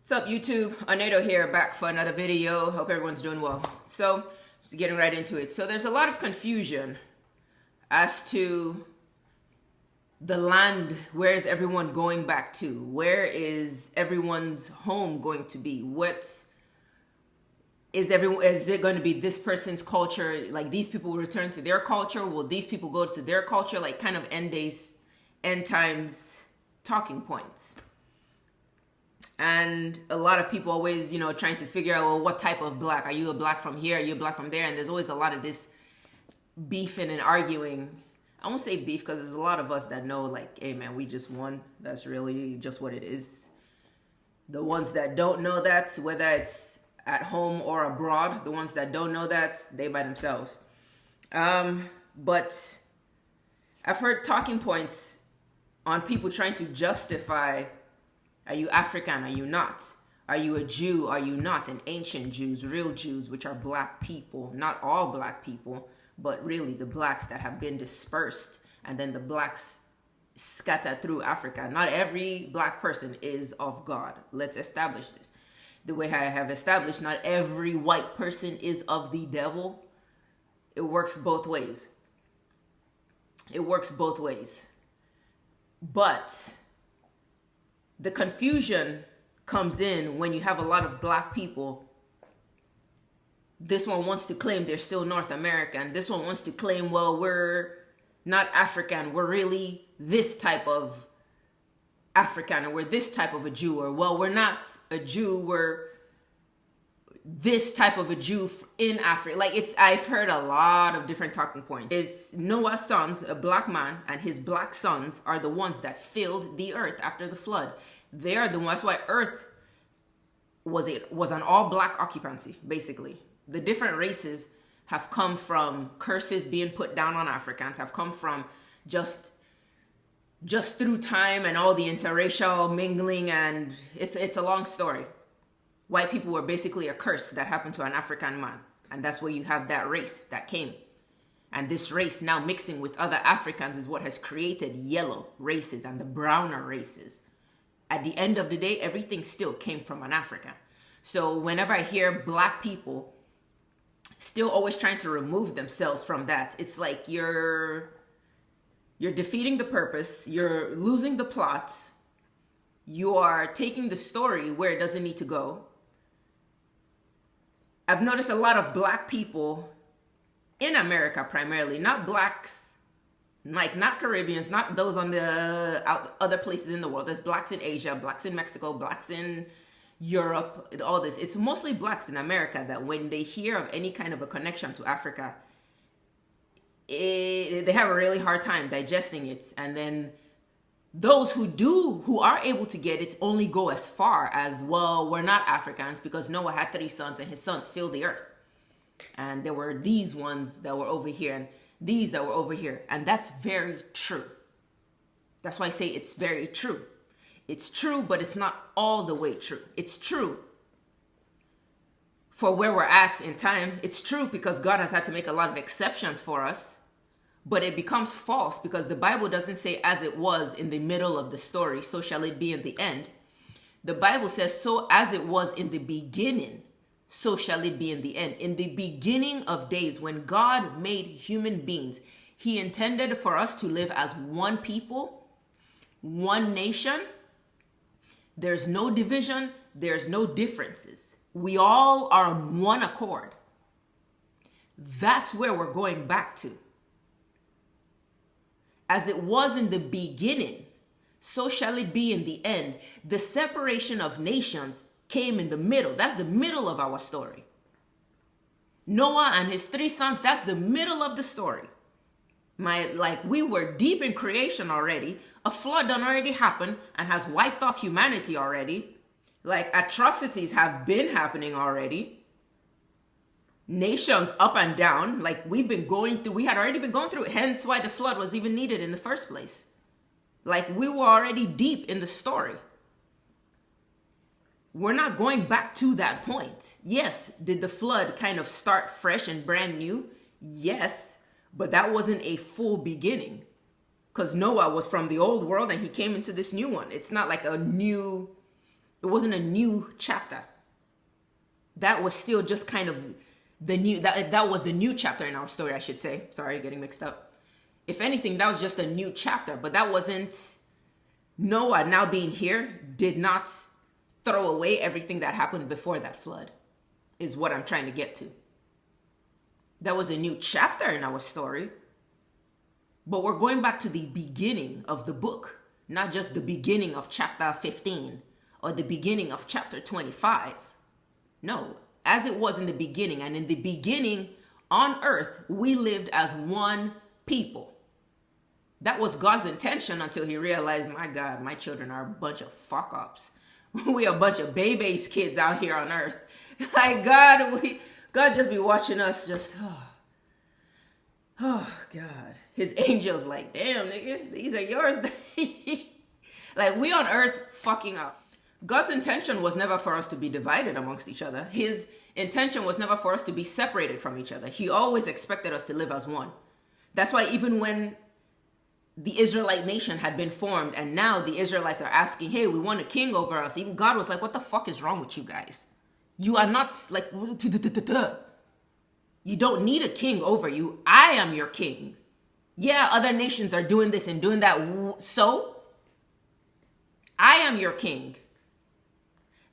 What's up, YouTube? Onedo here, back for another video. Hope everyone's doing well. So, just getting right into it. So, there's a lot of confusion as to the land. Where is everyone going back to? Where is everyone's home going to be? Is it going to be this person's culture? Like, these people will return to their culture? Will these people go to their culture? Like, kind of end times talking points. And a lot of people always, trying to figure out, well, what type of black? Are you a black from here? Are you a black from there? And there's always a lot of this beefing and arguing. I won't say beef because there's a lot of us that know, like, hey, man, we just won. That's really just what it is. The ones that don't know that, whether it's at home or abroad, the ones that don't know that, they by themselves. But I've heard talking points on people trying to justify, are you African? Are you not? Are you a Jew? Are you not? And ancient Jews, real Jews, which are black people, not all black people, but really the blacks that have been dispersed and then the blacks scattered through Africa. Not every black person is of God. Let's establish this. The way I have established, not every white person is of the devil. It works both ways. It works both ways. But the confusion comes in when you have a lot of black people. This one wants to claim they're still North American. This one wants to claim, well, we're not African. We're really this type of African, or we're this type of a Jew, or, well, we're not a Jew. We're this type of a Jew in Africa. Like, I've heard a lot of different talking points. It's Noah's sons, a black man, and his black sons are the ones that filled the earth after the flood. They are the ones. That's why earth was an all black occupancy, basically. The different races have come from curses being put down on Africans, have come from just through time and all the interracial mingling, and it's a long story. White people were basically a curse that happened to an African man. And that's where you have that race that came. And this race now mixing with other Africans is what has created yellow races and the browner races. At the end of the day, everything still came from an African. So whenever I hear black people still always trying to remove themselves from that, it's like you're defeating the purpose, you're losing the plot, you are taking the story where it doesn't need to go. I've noticed a lot of black people in America primarily, not blacks, like not Caribbeans, not those on the other places in the world. There's blacks in Asia, blacks in Mexico, blacks in Europe, all this. It's mostly blacks in America that when they hear of any kind of a connection to Africa, they have a really hard time digesting it. And then those who are able to get it only go as far as, well, we're not Africans because Noah had 3 sons and his sons filled the earth. And there were these ones that were over here and these that were over here. And that's very true. That's why I say it's very true. It's true, but it's not all the way true. It's true for where we're at in time. It's true because God has had to make a lot of exceptions for us. But it becomes false because the Bible doesn't say as it was in the middle of the story, so shall it be in the end. The Bible says, so as it was in the beginning, so shall it be in the end. In the beginning of days, when God made human beings, he intended for us to live as one people, one nation. There's no division. There's no differences. We all are on one accord. That's where we're going back to. As it was in the beginning, so shall it be in the end. The separation of nations came in the middle. That's the middle of our story. Noah and his 3 sons, that's the middle of the story. We were deep in creation already. A flood done already happened and has wiped off humanity already. Like, atrocities have been happening already. Nations up and down, like we had already been going through it, hence why the flood was even needed in the first place. Like, we were already deep in the story. We're not going back to that point. Yes, did the flood kind of start fresh and brand new? Yes, but that wasn't a full beginning because Noah was from the old world and he came into this new one. It's not like a new It wasn't a new chapter. That was still just kind of the new, that was the new chapter in our story, I should say. Sorry, getting mixed up. If anything, that was just a new chapter, but that wasn't, Noah now being here did not throw away everything that happened before that flood, is what I'm trying to get to. That was a new chapter in our story, but we're going back to the beginning of the book, not just the beginning of chapter 15 or the beginning of chapter 25. No, as it was in the beginning, and in the beginning on earth, we lived as one people. That was God's intention until he realized, my God, my children are a bunch of fuck-ups. We are a bunch of babies kids out here on earth. Like, God just be watching us just, oh God. His angels like, damn, nigga, these are yours. Like, we on earth fucking up. God's intention was never for us to be divided amongst each other. His intention was never for us to be separated from each other. He always expected us to live as one. That's why even when the Israelite nation had been formed and now the Israelites are asking, hey, we want a king over us. Even God was like, what the fuck is wrong with you guys? You are not like, you don't need a king over you. I am your king. Yeah, other nations are doing this and doing that. So I am your king.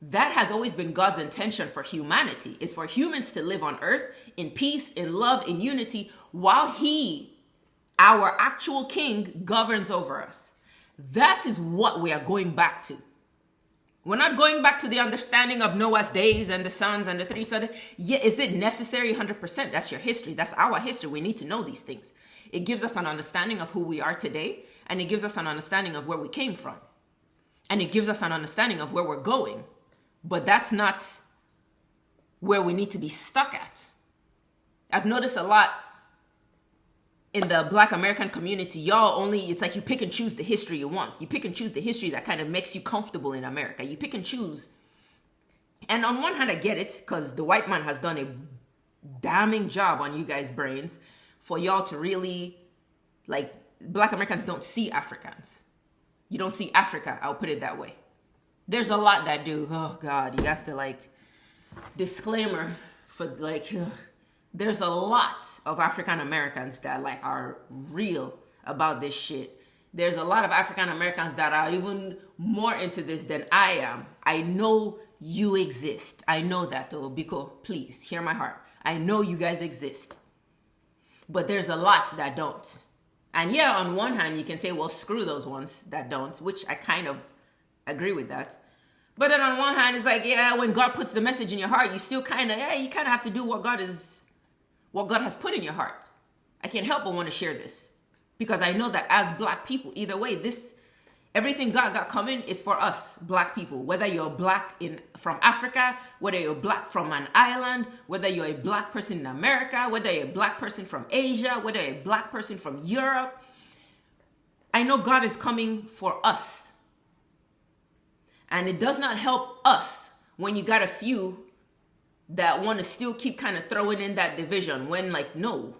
That has always been God's intention for humanity, is for humans to live on earth in peace, in love, in unity, while he, our actual king, governs over us. That is what we are going back to. We're not going back to the understanding of Noah's days and the sons and the three sons. Yeah, is it necessary? 100%. That's your history. That's our history. We need to know these things. It gives us an understanding of who we are today, and it gives us an understanding of where we came from. And it gives us an understanding of where we're going. But that's not where we need to be stuck at. I've noticed a lot in the Black American community, y'all only, it's like you pick and choose the history you want. You pick and choose the history that kind of makes you comfortable in America. You pick and choose. And on one hand, I get it, because the white man has done a damning job on you guys' brains for y'all to really, like, Black Americans don't see Africans. You don't see Africa, I'll put it that way. There's a lot that do. Oh God, you guys to like, disclaimer for like, there's a lot of African Americans that like are real about this shit. There's a lot of African Americans that are even more into this than I am. I know you exist. I know that, though, because please hear my heart. I know you guys exist. But there's a lot that don't. And yeah, on one hand, you can say, well, screw those ones that don't, which I kind of agree with that. But then on one hand, it's like, yeah, when God puts the message in your heart, you still kind of, you kind of have to do what God has put in your heart. I can't help but want to share this because I know that as Black people, either way, everything God got coming is for us, Black people. Whether you're Black from Africa, whether you're Black from an island, whether you're a Black person in America, whether you're a Black person from Asia, whether you're a Black person from Europe, I know God is coming for us. And it does not help us when you got a few that want to still keep kind of throwing in that division when like, no,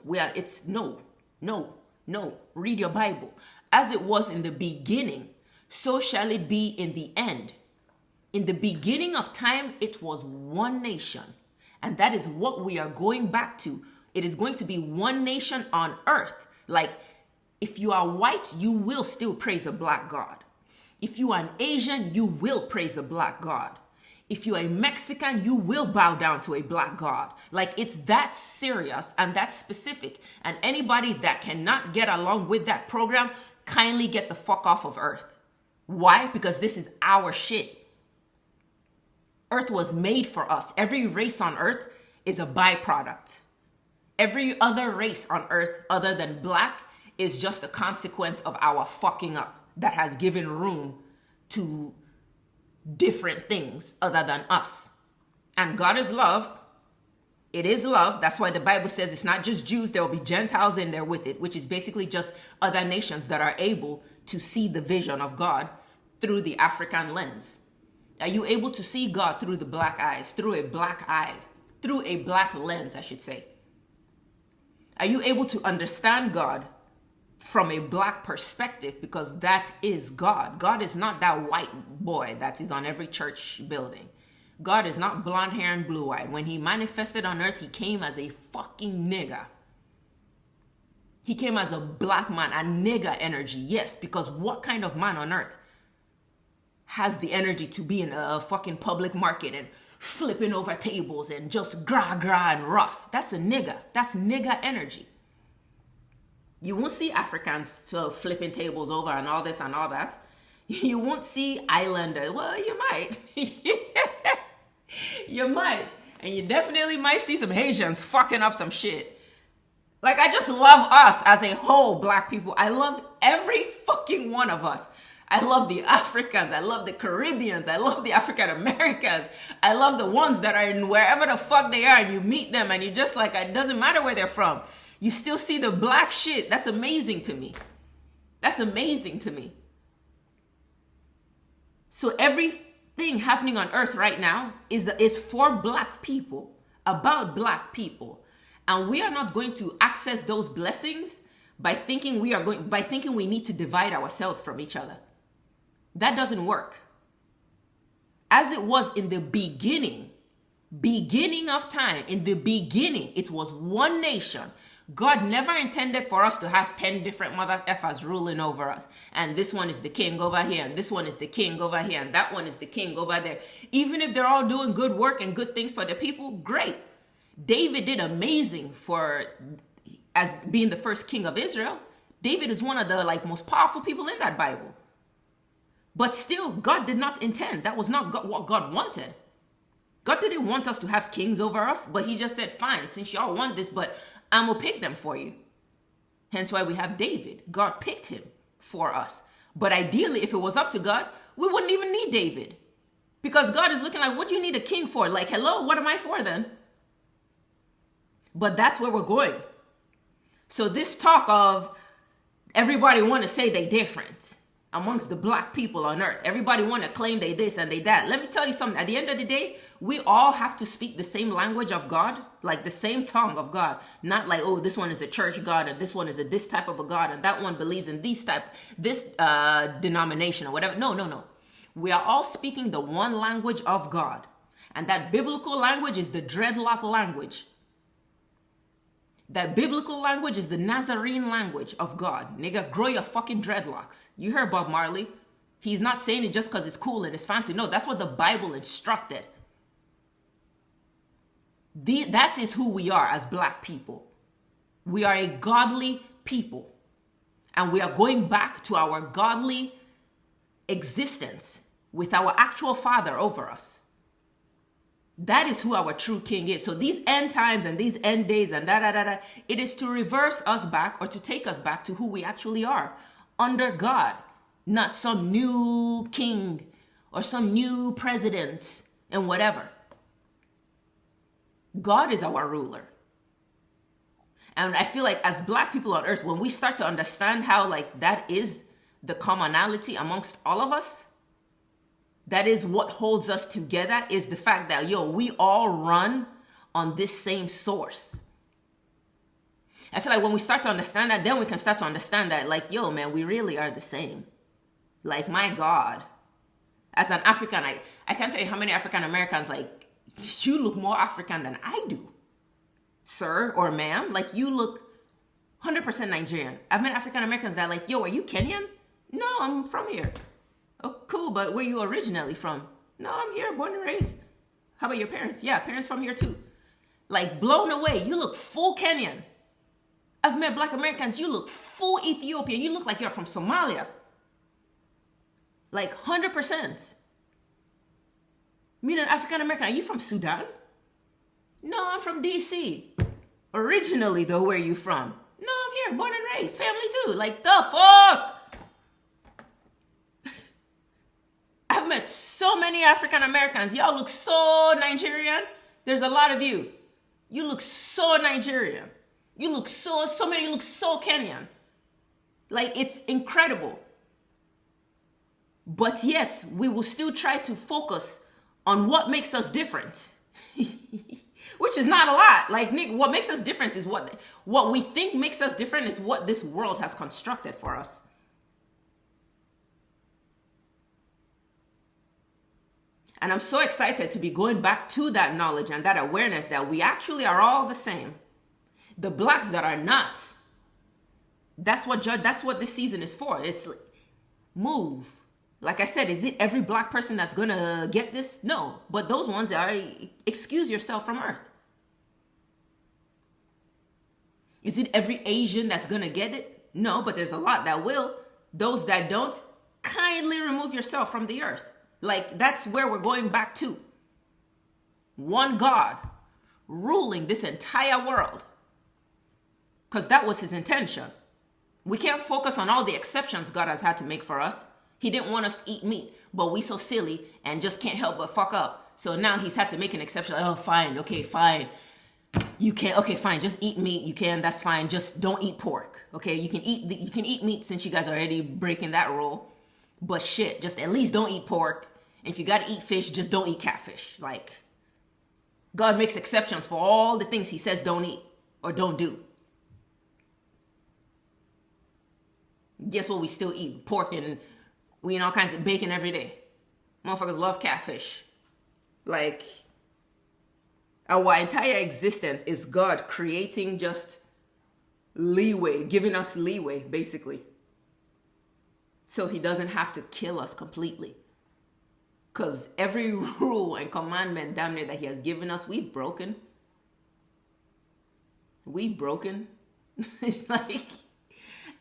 read your Bible. As it was in the beginning, so shall it be in the end. In the beginning of time, it was one nation. And that is what we are going back to. It is going to be one nation on earth. Like, if you are white, you will still praise a Black God. If you are an Asian, you will praise a Black God. If you are a Mexican, you will bow down to a Black God. Like, it's that serious and that specific. And anybody that cannot get along with that program, kindly get the fuck off of earth. Why? Because this is our shit. Earth was made for us. Every race on earth is a byproduct. Every other race on earth other than Black is just a consequence of our fucking up that has given room to different things other than us. And God is love. It is love. That's why the Bible says it's not just Jews. There will be Gentiles in there with it, which is basically just other nations that are able to see the vision of God through the African lens. Are you able to see God through the Black eyes, through a Black lens, I should say? Are you able to understand God from a black perspective, because that is God. God is not that white boy that is on every church building. God is not blonde hair and blue-eyed. When he manifested on earth, he came as a fucking nigger. He came as a black man, a nigger energy. Yes, because what kind of man on earth has the energy to be in a fucking public market and flipping over tables and just gra and rough? That's a nigger. That's nigger energy. You won't see Africans flipping tables over and all this and all that. You won't see islanders. Well, you might. You might. And you definitely might see some Haitians fucking up some shit. Like, I just love us as a whole, black people. I love every fucking one of us. I love the Africans. I love the Caribbeans. I love the African Americans. I love the ones that are in wherever the fuck they are, and you meet them and you just like, it doesn't matter where they're from. You still see the black shit. That's amazing to me. That's amazing to me. So everything happening on earth right now is for black people, about black people. And we are not going to access those blessings by thinking we need to divide ourselves from each other. That doesn't work. As it was in the beginning of time, in the beginning, it was one nation. God never intended for us to have 10 different mother effers ruling over us. And this one is the king over here, and this one is the king over here, and that one is the king over there. Even if they're all doing good work and good things for the people, great. David did amazing as being the first king of Israel. David is one of the most powerful people in that Bible. But still, God did not intend. That was not what God wanted. God didn't want us to have kings over us, but he just said, fine, since y'all want this, but I'm going to pick them for you. Hence why we have David. God picked him for us. But ideally, if it was up to God, we wouldn't even need David. Because God is looking like, what do you need a king for? Like, hello, what am I for then? But that's where we're going. So this talk of everybody want to say they different amongst the black people on earth. Everybody want to claim they this and they that. Let me tell you something. At the end of the day, we all have to speak the same language of God, like the same tongue of God. Not like, oh, this one is a church God and this one is this type of a God and that one believes in this denomination or whatever. No. We are all speaking the one language of God. And that biblical language is the dreadlock language. That biblical language is the Nazarene language of God. Nigga, grow your fucking dreadlocks. You heard Bob Marley. He's not saying it just because it's cool and it's fancy. No, that's what the Bible instructed. That is who we are as black people. We are a godly people. And we are going back to our godly existence with our actual Father over us. That is who our true king is. So these end times and these end days and it is to reverse us back or to take us back to who we actually are under God, not some new king or some new president and whatever. God is our ruler. And I feel like as black people on earth, when we start to understand how that is the commonality amongst all of us, that is what holds us together, is the fact that, we all run on this same source. I feel like when we start to understand that, then we can start to understand that, man, we really are the same. Like, my God. As an African, I can't tell you how many African Americans, you look more African than I do. Sir or ma'am, you look 100% Nigerian. I've met African Americans that are you Kenyan? No, I'm from here. Oh, cool, but where you originally from? No, I'm here, born and raised. How about your parents? Yeah, parents from here too. Blown away. You look full Kenyan. I've met black Americans. You look full Ethiopian. You look like you're from Somalia. 100%. Meaning African American. Are you from Sudan? No, I'm from DC. Originally, though, where are you from? No, I'm here, born and raised. Family too. The fuck? I've met so many African Americans. Y'all look so Nigerian. There's a lot of you. You look so Nigerian. You look so many look so Kenyan. It's incredible. But yet, we will still try to focus on what makes us different. which is not a lot. Like, Nick, what makes us different is what we think makes us different is what this world has constructed for us. And I'm so excited to be going back to that knowledge and that awareness that we actually are all the same. The blacks that are not, that's what this season is for. It's like, move. Like I said, is it every black person that's gonna get this? No, but those ones are, excuse yourself from earth. Is it every Asian that's gonna get it? No, but there's a lot that will. Those that don't, kindly remove yourself from the earth. Like, that's where we're going back to. One God ruling this entire world. Because that was his intention. We can't focus on all the exceptions God has had to make for us. He didn't want us to eat meat, but we so silly and just can't help but fuck up. So now he's had to make an exception. Like, oh, fine. Okay, fine. You can, okay, fine. Just eat meat. You can, that's fine. Just don't eat pork. Okay, you can eat meat since you guys are already breaking that rule. But shit, just at least don't eat pork. And if you gotta eat fish, just don't eat catfish. Like, God makes exceptions for all the things he says don't eat or don't do. Guess what? We still eat pork and we eat all kinds of bacon every day. Motherfuckers love catfish. Like, our entire existence is God creating just leeway, giving us leeway, basically. So he doesn't have to kill us completely. Because every rule and commandment, damn near, that he has given us, we've broken. We've broken. It's like,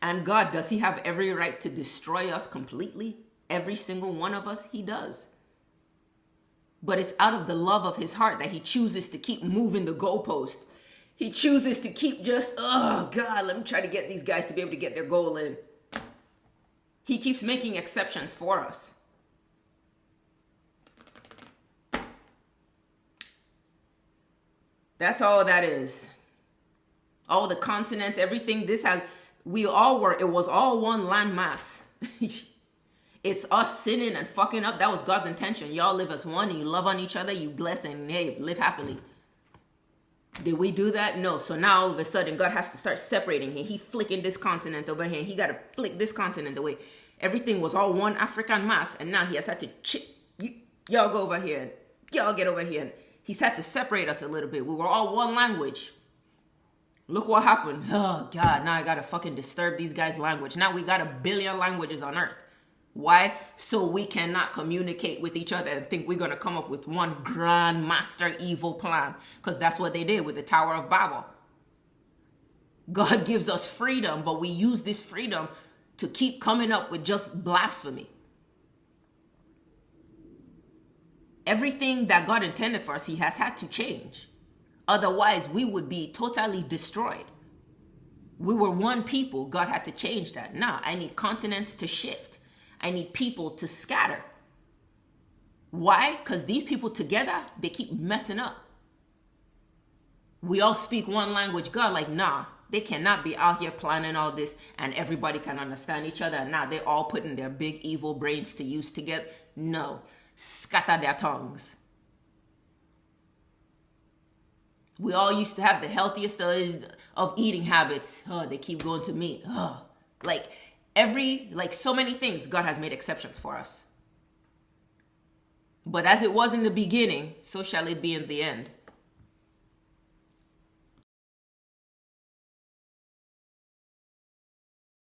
and God, does he have every right to destroy us completely? Every single one of us? He does. But it's out of the love of his heart that he chooses to keep moving the goalpost. He chooses to keep just, oh God, let me try to get these guys to be able to get their goal in. He keeps making exceptions for us. That's all that is. All the continents, everything this has, it was all one land mass. It's us sinning and fucking up. That was God's intention. Y'all live as one and you love on each other, you bless and hey, live happily. Did we do that? No. So now all of a sudden God has to start separating here. He flicking this continent over here. He got to flick this continent away. Everything was all one African mass. And now he has had to y'all go over here. Y'all get over here. And he's had to separate us a little bit. We were all one language. Look what happened. Oh God, now I got to fucking disturb these guys' language. Now we got 1 billion languages on earth. Why? So we cannot communicate with each other and think we're going to come up with one grand master evil plan. Because that's what they did with the Tower of Babel. God gives us freedom, but we use this freedom to keep coming up with just blasphemy. Everything that God intended for us, he has had to change. Otherwise, we would be totally destroyed. We were one people. God had to change that. Now, I need continents to shift. I need people to scatter. Why? Because these people together, they keep messing up. We all speak one language. God, like, nah, they cannot be out here planning all this and everybody can understand each other. And now they're all putting their big evil brains to use together. No, scatter their tongues. We all used to have the healthiest of eating habits. Oh, they keep going to meat. Oh, like so many things, God has made exceptions for us. But as it was in the beginning, so shall it be in the end.